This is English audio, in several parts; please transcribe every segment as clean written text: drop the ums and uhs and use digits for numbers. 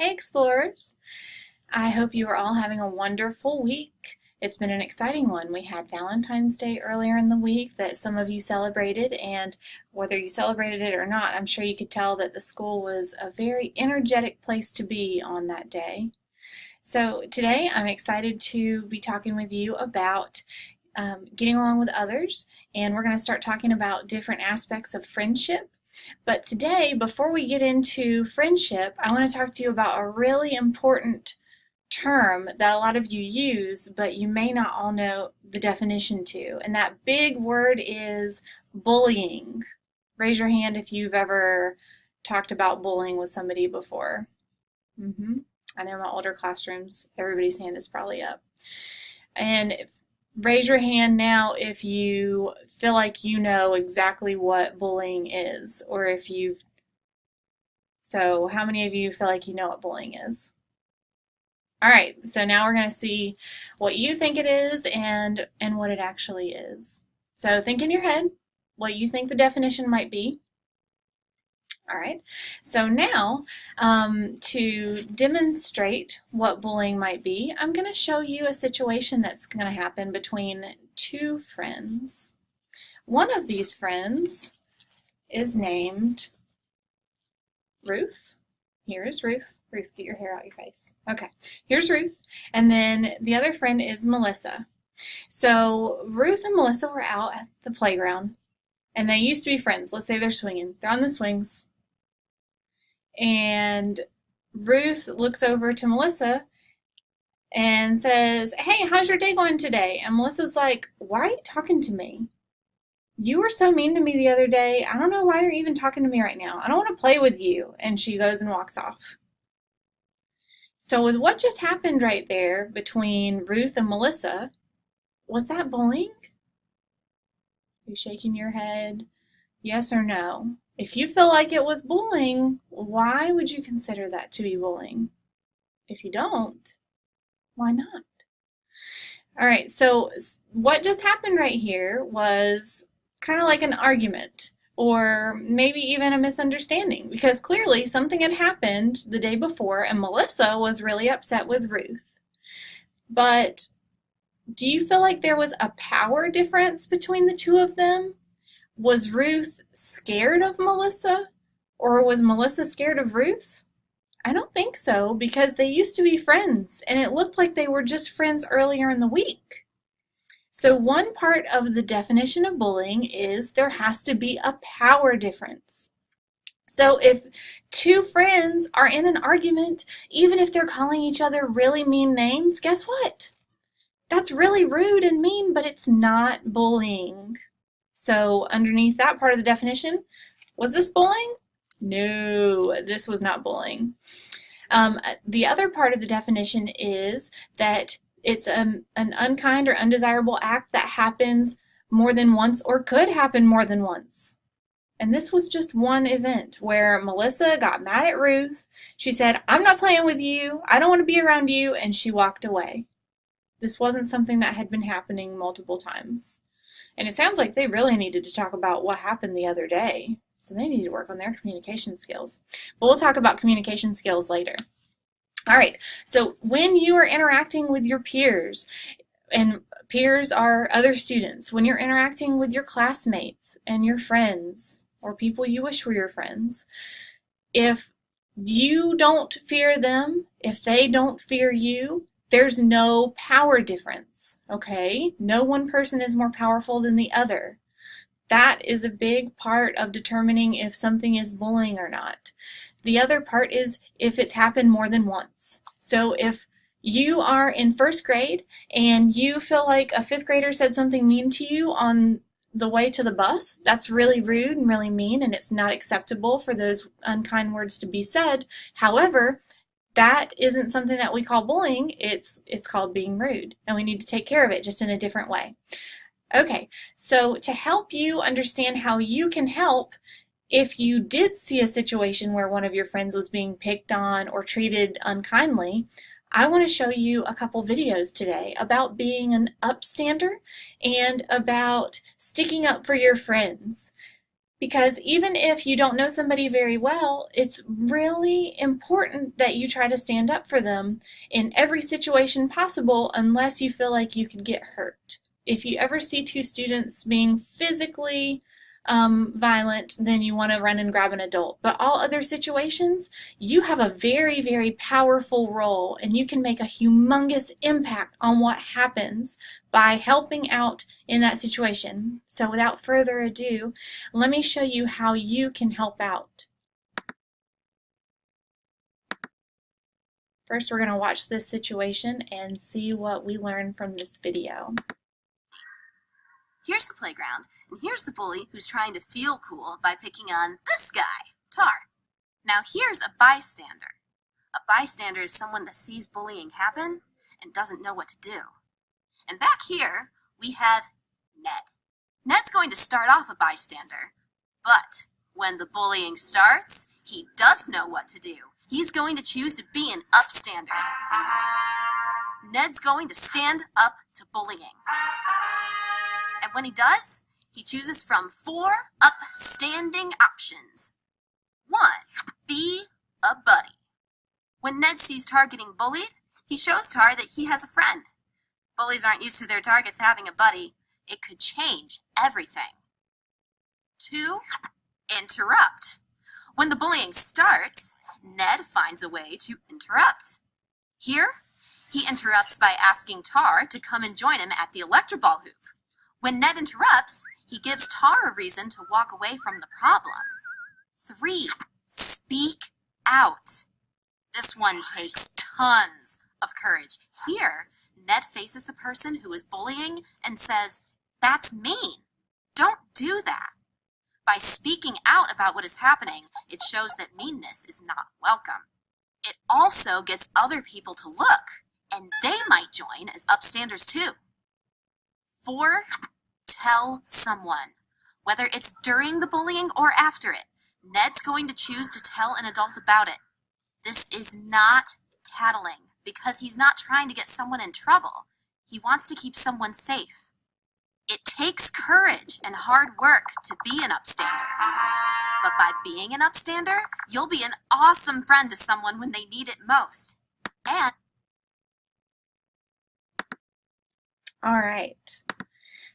Hey Explorers! I hope you are all having a wonderful week. It's been an exciting one. We had Valentine's Day earlier in the week that some of you celebrated, and whether you celebrated it or not, I'm sure you could tell that the school was a very energetic place to be on that day. So today I'm excited to be talking with you about getting along with others, and we're going to start talking about different aspects of friendship. But today, before we get into friendship, I want to talk to you about a really important term that a lot of you use, but you may not all know the definition to. And that big word is bullying. Raise your hand if you've ever talked about bullying with somebody before. I know my older classrooms, everybody's hand is probably up. And raise your hand now if you feel like you know exactly what bullying is, or if you've... So how many of you feel like you know what bullying is? All right, so now we're going to see what you think it is and what it actually is. So think in your head what you think the definition might be. All right, so now to demonstrate what bullying might be, I'm going to show you a situation that's going to happen between two friends. One of these friends is named Ruth. Here is Ruth. Ruth, get your hair out your face. Okay, here's Ruth. And then the other friend is Melissa. So Ruth and Melissa were out at the playground, and they used to be friends. Let's say they're swinging. They're on the swings. And Ruth looks over to Melissa and says, "Hey, how's your day going today?" And Melissa's like, "Why are you talking to me? You were so mean to me the other day. I don't know why you're even talking to me right now. I don't want to play with you." And she goes and walks off. So with what just happened right there between Ruth and Melissa, was that bullying? Are you shaking your head? Yes or no? If you feel like it was bullying, why would you consider that to be bullying? If you don't, why not? All right, so what just happened right here was kind of like an argument, or maybe even a misunderstanding, because clearly something had happened the day before and Melissa was really upset with Ruth. But do you feel like there was a power difference between the two of them? Was Ruth scared of Melissa, or was Melissa scared of Ruth? I don't think so, because they used to be friends, and it looked like they were just friends earlier in the week. So one part of the definition of bullying is there has to be a power difference. So if two friends are in an argument, even if they're calling each other really mean names, guess what? That's really rude and mean, but it's not bullying. So underneath that part of the definition, was this bullying? No, this was not bullying. The other part of the definition is that it's an unkind or undesirable act that happens more than once or could happen more than once. And this was just one event where Melissa got mad at Ruth. She said, "I'm not playing with you. I don't want to be around you," and she walked away. This wasn't something that had been happening multiple times. And it sounds like they really needed to talk about what happened the other day. So they need to work on their communication skills. But we'll talk about communication skills later. All right, so when you are interacting with your peers, and peers are other students, when you're interacting with your classmates and your friends, or people you wish were your friends, if you don't fear them, if they don't fear you, there's no power difference, okay? No one person is more powerful than the other. That is a big part of determining if something is bullying or not. The other part is if it's happened more than once. So if you are in first grade and you feel like a fifth grader said something mean to you on the way to the bus, that's really rude and really mean, and it's not acceptable for those unkind words to be said. However, that isn't something that we call bullying. It's called being rude, and we need to take care of it just in a different way. Okay, so to help you understand how you can help, if you did see a situation where one of your friends was being picked on or treated unkindly, I want to show you a couple videos today about being an upstander and about sticking up for your friends. Because even if you don't know somebody very well, it's really important that you try to stand up for them in every situation possible unless you feel like you could get hurt. If you ever see two students being physically violent, then you want to run and grab an adult. But all other situations, you have a very, very powerful role, and you can make a humongous impact on what happens by helping out in that situation. So without further ado, let me show you how you can help out. First, we're going to watch this situation and see what we learn from this video. Here's the playground, and here's the bully who's trying to feel cool by picking on this guy, Tar. Now here's a bystander. A bystander is someone that sees bullying happen and doesn't know what to do. And back here, we have Ned. Ned's going to start off a bystander, but when the bullying starts, he does know what to do. He's going to choose to be an upstander. Ned's going to stand up to bullying. And when he does, he chooses from 4 upstanding options. 1. Be a buddy. When Ned sees Tar getting bullied, he shows Tar that he has a friend. Bullies aren't used to their targets having a buddy. It could change everything. 2. Interrupt. When the bullying starts, Ned finds a way to interrupt. Here, he interrupts by asking Tar to come and join him at the electroball hoop. When Ned interrupts, he gives Tar a reason to walk away from the problem. 3. Speak out. This one takes tons of courage. Here, Ned faces the person who is bullying and says, "That's mean. Don't do that." By speaking out about what is happening, it shows that meanness is not welcome. It also gets other people to look, and they might join as upstanders too. 4. Tell someone. Whether it's during the bullying or after it, Ned's going to choose to tell an adult about it. This is not tattling, because he's not trying to get someone in trouble. He wants to keep someone safe. It takes courage and hard work to be an upstander. But by being an upstander, you'll be an awesome friend to someone when they need it most. And All right.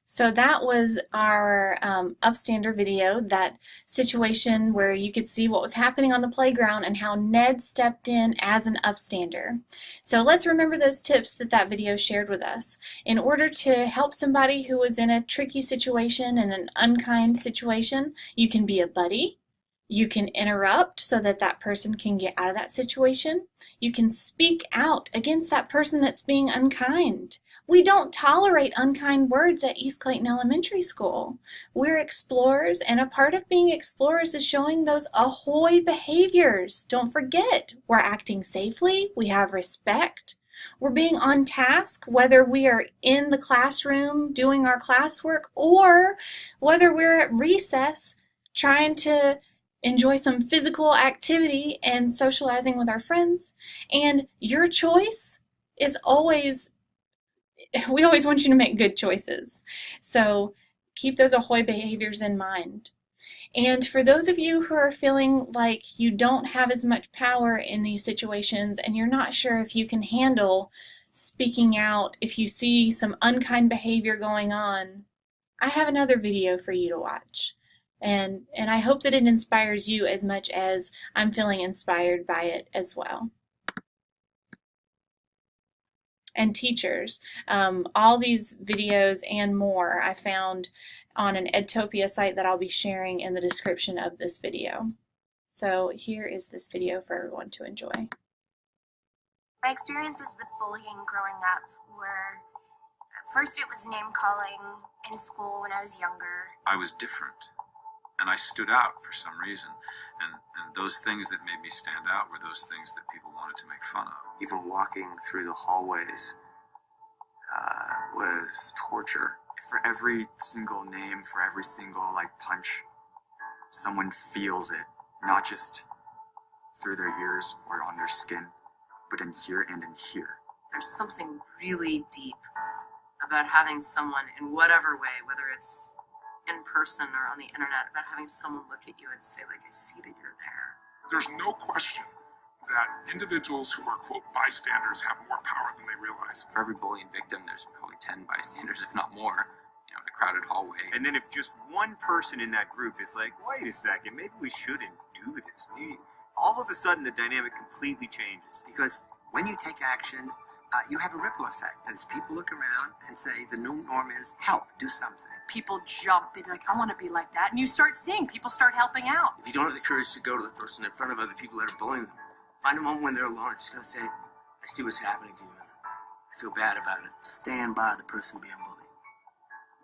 So that was our Upstander video, that situation where you could see what was happening on the playground and how Ned stepped in as an upstander. So let's remember those tips that that video shared with us. In order to help somebody who was in a tricky situation and an unkind situation, you can be a buddy. You can interrupt so that that person can get out of that situation. You can speak out against that person that's being unkind. We don't tolerate unkind words at East Clayton Elementary School. We're explorers, and a part of being explorers is showing those ahoy behaviors. Don't forget, we're acting safely, we have respect, we're being on task, whether we are in the classroom doing our classwork or whether we're at recess trying to enjoy some physical activity and socializing with our friends. And your choice is always, we always want you to make good choices. So keep those ahoy behaviors in mind. And for those of you who are feeling like you don't have as much power in these situations and you're not sure if you can handle speaking out if you see some unkind behavior going on, I have another video for you to watch. And I hope that it inspires you as much as I'm feeling inspired by it as well. And teachers, all these videos and more I found on an Edtopia site that I'll be sharing in the description of this video. So here is this video for everyone to enjoy. My experiences with bullying growing up were, first it was name calling in school when I was younger. I was different, and I stood out for some reason, and those things that made me stand out were those things that people wanted to make fun of. Even walking through the hallways was torture. For every single name, for every single punch, someone feels it, not just through their ears or on their skin, but in here and in here. There's something really deep about having someone in whatever way, whether it's in person or on the internet about having someone look at you and say, like, I see that you're there. There's no question that individuals who are, quote, bystanders have more power than they realize. For every bullying victim, there's probably 10 bystanders, if not more, in a crowded hallway. And then if just one person in that group is like, wait a second, maybe we shouldn't do this, maybe all of a sudden the dynamic completely changes. Because when you take action, you have a ripple effect. That is, people look around and say the new norm is help, do something. People jump, they'd be like, I want to be like that. And you start seeing people start helping out. If you don't have the courage to go to the person in front of other people that are bullying them, find a moment when they're alone, just gotta say, I see what's happening to you, and I feel bad about it. Stand by the person being bullied.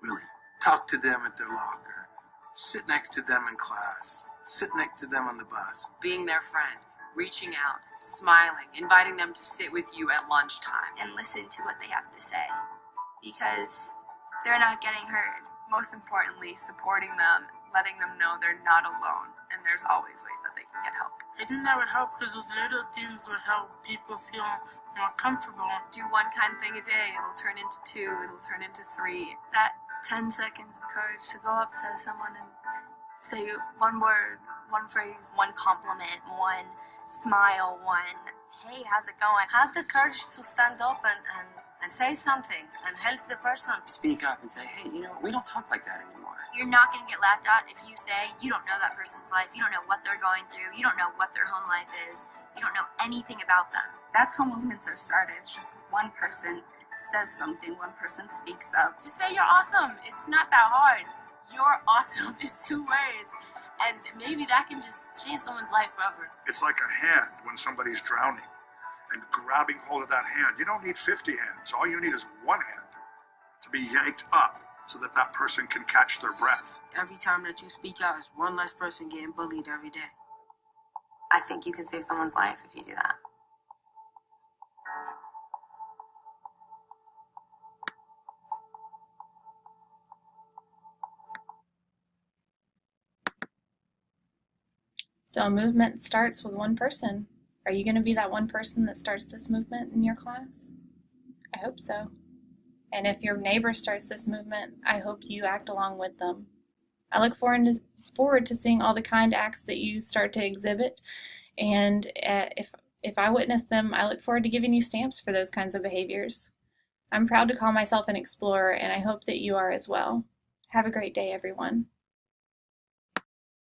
Really. Talk to them at their locker. Sit next to them in class. Sit next to them on the bus. Being their friend, reaching out, smiling, inviting them to sit with you at lunchtime. And listen to what they have to say, because they're not getting heard. Most importantly, supporting them, letting them know they're not alone, and there's always ways that they can get help. I think that would help because those little things would help people feel more comfortable. Do one kind thing a day, it'll turn into 2, it'll turn into 3. That 10 seconds of courage to go up to someone and say one word, one phrase, one compliment, one smile, one, hey, how's it going? Have the courage to stand up and say something and help the person. Speak up and say, hey, we don't talk like that anymore. You're not going to get laughed at if you say you don't know that person's life, you don't know what they're going through, you don't know what their home life is, you don't know anything about them. That's how movements are started. It's just one person says something, one person speaks up. Just say you're awesome. It's not that hard. You're awesome is 2 words. And maybe that can just change someone's life forever. It's like a hand when somebody's drowning and grabbing hold of that hand. You don't need 50 hands. All you need is one hand to be yanked up so that that person can catch their breath. Every time that you speak out, is one less person getting bullied every day. I think you can save someone's life if you do that. So a movement starts with one person. Are you going to be that one person that starts this movement in your class? I hope so. And if your neighbor starts this movement, I hope you act along with them. I look forward to seeing all the kind acts that you start to exhibit. And if I witness them, I look forward to giving you stamps for those kinds of behaviors. I'm proud to call myself an explorer, and I hope that you are as well. Have a great day, everyone.